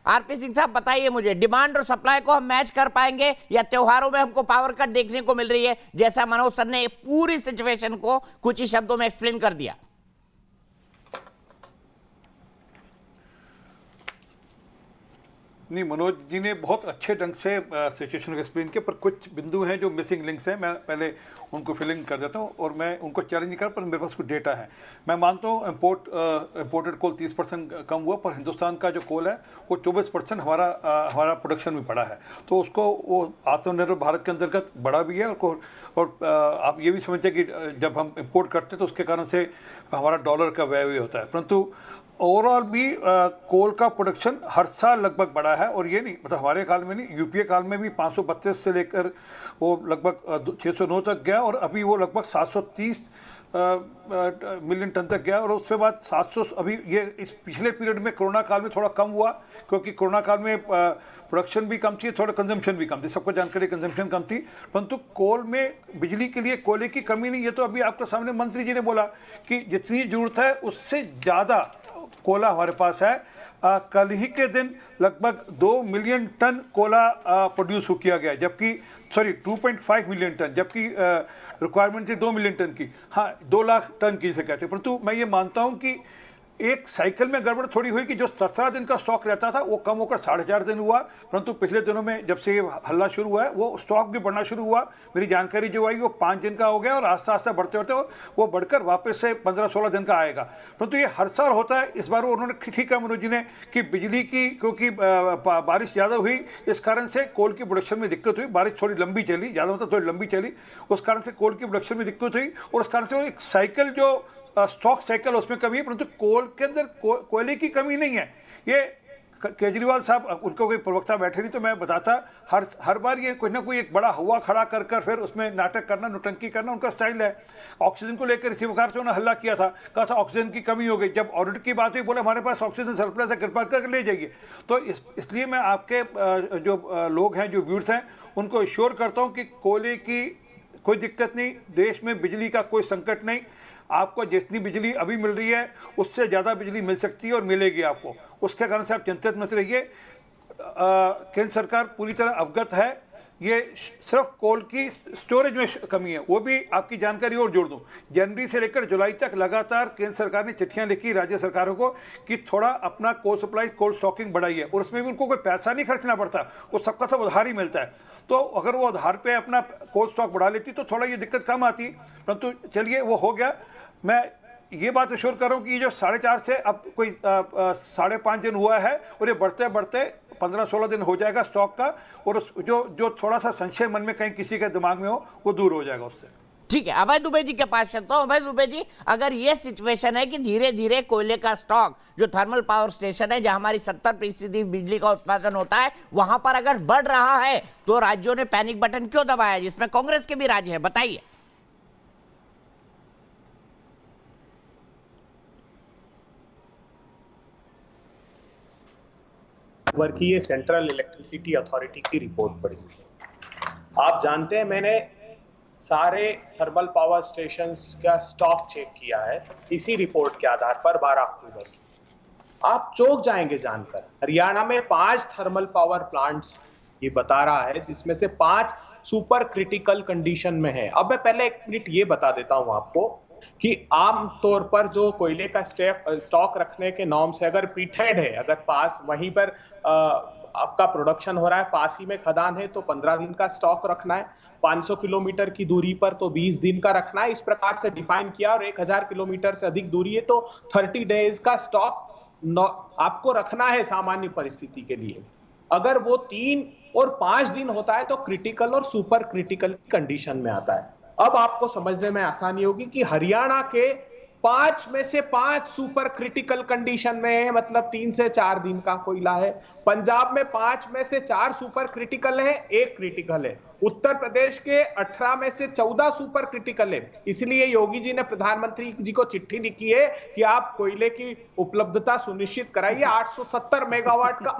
RP Singh साहब बताइए मुझे, डिमांड और सप्लाई को हम मैच कर पाएंगे या त्योहारों में हमको पावर कट देखने को मिल रही है, जैसा मनोज सर ने पूरी सिचुएशन को कुछ ही शब्दों में एक्सप्लेन कर दिया। नहीं, मनोज जी ने बहुत अच्छे ढंग से सिचुएशन को एक्सप्लेन किया, पर कुछ बिंदु हैं जो मिसिंग लिंक्स हैं, मैं पहले उनको फिलिंग कर देता हूं और मैं उनको चैलेंज नहीं कर, पर मेरे पास कुछ डेटा है। मैं मानता हूं इम्पोर्टेड कोल 30% कम हुआ, पर हिंदुस्तान का जो कोल है वो 24% हमारा प्रोडक्शन में बढ़ा है, तो उसको वो आत्मनिर्भर भारत के अंतर्गत बढ़ा भी है। और आप ये भी समझते हैं कि जब हम इम्पोर्ट करते हैं तो उसके कारण से हमारा डॉलर का व्यय भी होता है, परंतु ओवरऑल भी कोल का प्रोडक्शन हर साल लगभग बढ़ा है। और ये नहीं, मतलब हमारे काल में नहीं, यूपीए काल में भी 532 से लेकर वो लगभग 609 तक गया, और अभी वो लगभग 730 मिलियन टन तक गया, और उसके बाद 700 अभी ये इस पिछले पीरियड में कोरोना काल में थोड़ा कम हुआ, क्योंकि कोरोना काल में प्रोडक्शन भी कम थी, थोड़ा कंजम्पशन भी कम थी, सबको जानकारी कंजम्पशन कम थी, परंतु कोल में बिजली के लिए कोयले की कमी नहीं। ये तो अभी आपके सामने मंत्री जी ने बोला कि जितनी जरूरत है उससे ज़्यादा कोला हमारे पास है। कल ही के दिन लगभग 2 मिलियन टन कोला प्रोड्यूस किया गया, जबकि 2.5 मिलियन टन, जबकि रिक्वायरमेंट थी 2 मिलियन टन की। हाँ, 2 लाख टन की से कहते, परंतु मैं ये मानता हूँ कि एक साइकिल में गड़बड़ थोड़ी हुई कि जो 17 दिन का स्टॉक रहता था वो कम होकर 4.5 दिन हुआ, परंतु पिछले दिनों में जब से ये हल्ला शुरू हुआ है वो स्टॉक भी बढ़ना शुरू हुआ। मेरी जानकारी जो आई वो 5 दिन का हो गया, और आस्ते आस्ते बढ़ते बढ़ते वो बढ़कर वापस से 15-16 दिन का आएगा। परंतु ये हर साल होता है। इस बार वो उन्होंने ठीक कहा मनोज जी ने कि बिजली की, क्योंकि बारिश ज़्यादा हुई, इस कारण से कोल की प्रोडक्शन में दिक्कत हुई। बारिश थोड़ी लंबी चली, ज़्यादा मतलब थोड़ी लंबी चली, उस कारण से कोल की प्रोडक्शन में दिक्कत हुई, और उस कारण से एक साइकिल जो स्टॉक साइकिल उसमें कमी है, परंतु कोल के अंदर कोयले की कमी नहीं है। ये केजरीवाल साहब, उनको कोई प्रवक्ता बैठे नहीं तो मैं बताता, हर बार ये कोई ना कोई एक बड़ा हुआ खड़ा कर फिर उसमें नाटक करना, नौटंकी करना उनका स्टाइल है। ऑक्सीजन को लेकर इसी प्रकार से उन्होंने हल्ला किया था, कहा था ऑक्सीजन की कमी हो गई। जब ऑडिट की बात हुई बोले हमारे पास ऑक्सीजन सरप्लस है, कृपा करके ले जाइए। तो इसलिए मैं आपके जो लोग हैं, जो व्यूअर्स हैं, उनको श्योर करता हूँ कि कोयले की कोई दिक्कत नहीं, देश में बिजली का कोई संकट नहीं। आपको जितनी बिजली अभी मिल रही है उससे ज़्यादा बिजली मिल सकती है और मिलेगी आपको, उसके कारण से आप चिंतित मत रहिए। केंद्र सरकार पूरी तरह अवगत है। ये सिर्फ कोल की स्टोरेज में कमी है, वो भी आपकी जानकारी और जोड़ दूं, जनवरी से लेकर जुलाई तक लगातार केंद्र सरकार ने चिट्ठियां लिखी राज्य सरकारों को कि थोड़ा अपना कोल सप्लाई, कोल स्टॉकिंग बढ़ाइए, और उसमें भी उनको कोई पैसा नहीं खर्चना पड़ता, वो सबका सब उधार ही मिलता है। तो अगर वो उधार पे अपना कोल स्टॉक बढ़ा लेती तो थोड़ा ये दिक्कत कम आती, परंतु चलिए वो हो गया। मैं ये बात अश्योर कर रहा हूँ कि ये जो 4.5 से अब कोई 5.5 दिन हुआ है, और ये बढ़ते बढ़ते 15-16 दिन हो जाएगा स्टॉक का, और जो थोड़ा सा संशय मन में कहीं किसी के दिमाग में हो वो दूर हो जाएगा उससे। ठीक है, अभय दुबे जी के पास चलता हूं। अभय दुबे जी, अगर ये सिचुएशन है कि धीरे धीरे कोयले का स्टॉक, जो थर्मल पावर स्टेशन है जहां हमारी 70% बिजली का उत्पादन होता है, वहां पर अगर बढ़ रहा है, तो राज्यों ने पैनिक बटन क्यों दबाया, जिसमें कांग्रेस के भी राज्य है, बताइए। वर्गीय सेंट्रल इलेक्ट्रिसिटी अथॉरिटी की रिपोर्ट पढ़ी। आप जानते हैं मैंने सारे थर्मल पावर स्टेशंस का स्टॉक चेक किया है इसी रिपोर्ट के आधार पर 12 अक्टूबर की। आप चौंक जाएंगे जानकर, हरियाणा में 5 थर्मल पावर प्लांट्स ये बता रहा है, जिसमें से 5 सुपर क्रिटिकल कंडीशन में है। अब मैं पहले 1 मिनट ये बता देता हूं आपको कि आम तौर पर जो कोयले का स्टॉक रखने के नॉर्म्स है, अगर पीटेड है, अगर पास वहीं पर आपका प्रोडक्शन हो रहा है, पास ही में खदान है, तो 15 दिन का स्टॉक रखना है, 500 किलोमीटर की दूरी पर तो 20 दिन का रखना है, इस प्रकार से डिफाइन किया। और 1000 किलोमीटर से अधिक दूरी है तो 30 डेज का स्टॉक आपको रखना है सामान्य परिस्थिति के लिए। अगर वो 3 और 5 दिन होता है तो क्रिटिकल और सुपर क्रिटिकल कंडीशन में आता है। अब आपको समझने में आसानी होगी कि हरियाणा के 5 में से 5 सुपर क्रिटिकल कंडीशन में है, मतलब 3 से 4 दिन का कोयला है। पंजाब में 5 में से 4 सुपर क्रिटिकल है, 1 क्रिटिकल है। उत्तर प्रदेश के 18 में से 14 सुपर क्रिटिकल है। इसलिए योगी जी ने प्रधानमंत्री जी को चिट्ठी लिखी है कि आप कोयले की उपलब्धता सुनिश्चित कराइए। 870 मेगावाट का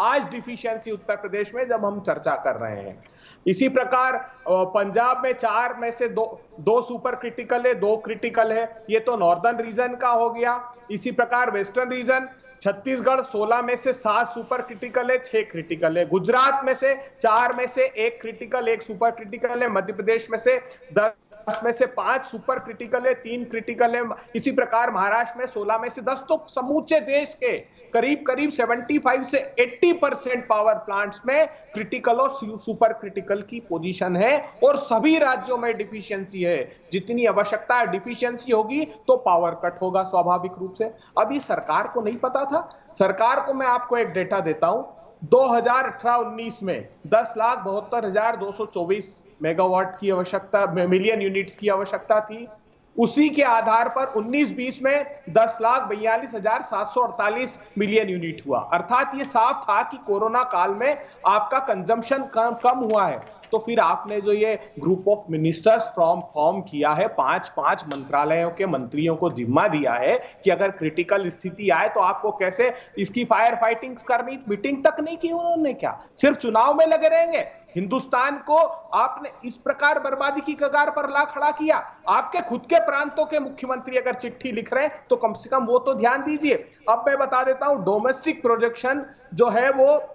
आज डिफिशियंसी उत्तर प्रदेश में जब हम चर्चा कर रहे हैं। इसी प्रकार पंजाब में 4 में से 2 सुपर क्रिटिकल है, 2 क्रिटिकल है। ये तो नॉर्दर्न रीजन का हो गया। इसी प्रकार वेस्टर्न रीजन छत्तीसगढ़ 16 में से 7 सुपर क्रिटिकल है, 6 क्रिटिकल है। गुजरात में से 4 में से 1 क्रिटिकल, 1 सुपर क्रिटिकल है। मध्य प्रदेश में से 10 में से 5 सुपर क्रिटिकल है, 3 क्रिटिकल है। इसी प्रकार महाराष्ट्र में 16 में से 10। तो समूचे देश के करीब करीब 75 से 80% पावर प्लांट्स में क्रिटिकल और सुपर क्रिटिकल की पोजीशन है, और सभी राज्यों में डिफिशियंसी है। जितनी आवश्यकता डिफिशियंसी होगी तो पावर कट होगा स्वाभाविक रूप से। अब ये सरकार को नहीं पता था। सरकार को मैं आपको एक डेटा देता हूं, 2018-19 में 10,72,224 मेगावाट की आवश्यकता, मिलियन यूनिट्स की आवश्यकता थी। उसी के आधार पर 19-20 में 10,42,748 मिलियन यूनिट हुआ। अर्थात ये साफ था कि कोरोना काल में आपका कंजम्पशन कम हुआ है। तो फिर आपने जो ये ग्रुप ऑफ मिनिस्टर्स फॉर्म किया है, 5 मंत्रालयों के मंत्रियों को जिम्मा दिया है कि अगर क्रिटिकल स्थिति आए तो आपको कैसे इसकी फायर फाइटिंग करनी, मीटिंग तक नहीं की उन्होंने। क्या सिर्फ चुनाव में लगे रहेंगे? हिंदुस्तान को आपने इस प्रकार बर्बादी की कगार पर ला खड़ा किया। आपके खुद के प्रांतों के मुख्यमंत्री अगर चिट्ठी लिख रहे हैं तो कम से कम वो तो ध्यान दीजिए। अब मैं बता देता हूं, डोमेस्टिक प्रोजेक्शन जो है वो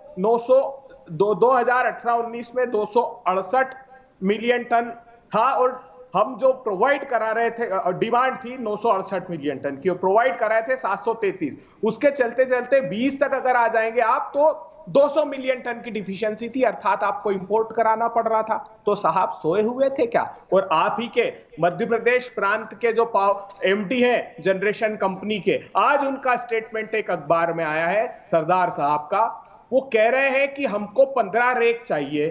2018-19 में 268 मिलियन टन था, और हम जो प्रोवाइड करा रहे थे, डिमांड थी 968 मिलियन टन की, प्रोवाइड करा रहे थे 733। उसके चलते चलते 20 तक अगर आ जाएंगे आप तो 200 मिलियन टन की डिफिशियंसी थी, अर्थात आपको इंपोर्ट कराना पड़ रहा था। तो साहब सोए हुए थे क्या? और आप ही के मध्य प्रदेश प्रांत के जो एमडी हैं जनरेशन कंपनी के, आज उनका स्टेटमेंट एक अखबार में आया है, सरदार साहब का। वो कह रहे हैं कि हमको 15 रेक चाहिए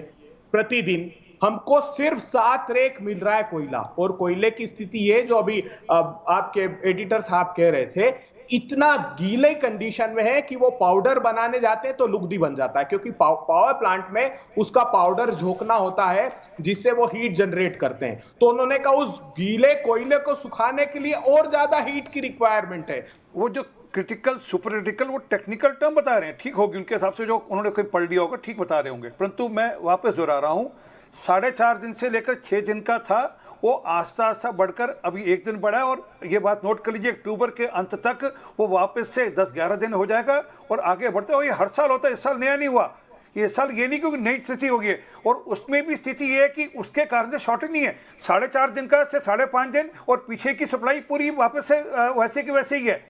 प्रतिदिन, हमको सिर्फ 7 रेक मिल रहा है कोयला। और कोयले की स्थिति ये जो अभी आपके एडिटर साहब कह रहे थे, इतना गीले कंडीशन में है कि वो पाउडर बनाने जाते हैं तो लुगदी बन जाता है, क्योंकि पावर प्लांट में उसका पाउडर झोंकना होता है जिससे वो हीट जनरेट करते हैं। तो उन्होंने कहा उस गीले कोयले को सुखाने के लिए और ज्यादा हीट की रिक्वायरमेंट है। वो जो क्रिटिकल सुपर क्रिटिकल वो टेक्निकल टर्म बता रहे हैं, ठीक होगी उनके हिसाब से, जो उन्होंने कोई पढ़ लिया होगा, ठीक बता रहे होंगे। परंतु मैं वापस दोहरा रहा हूँ, 4.5 दिन से लेकर 6 दिन का था, वो आस्ता आस्ता बढ़कर अभी 1 दिन बढ़ा है। और ये बात नोट कर लीजिए, अक्टूबर के अंत तक वो वापस से 10-11 दिन हो जाएगा और आगे बढ़ते हुए। ये हर साल होता है, इस साल नया नहीं हुआ। ये साल ये नहीं क्योंकि नई स्थिति होगी, और उसमें भी स्थिति ये है कि उसके कारण से शॉर्टेज नहीं है। 4.5 दिन का से 5.5 दिन, और पीछे की सप्लाई पूरी वापस से वैसे की वैसे ही है।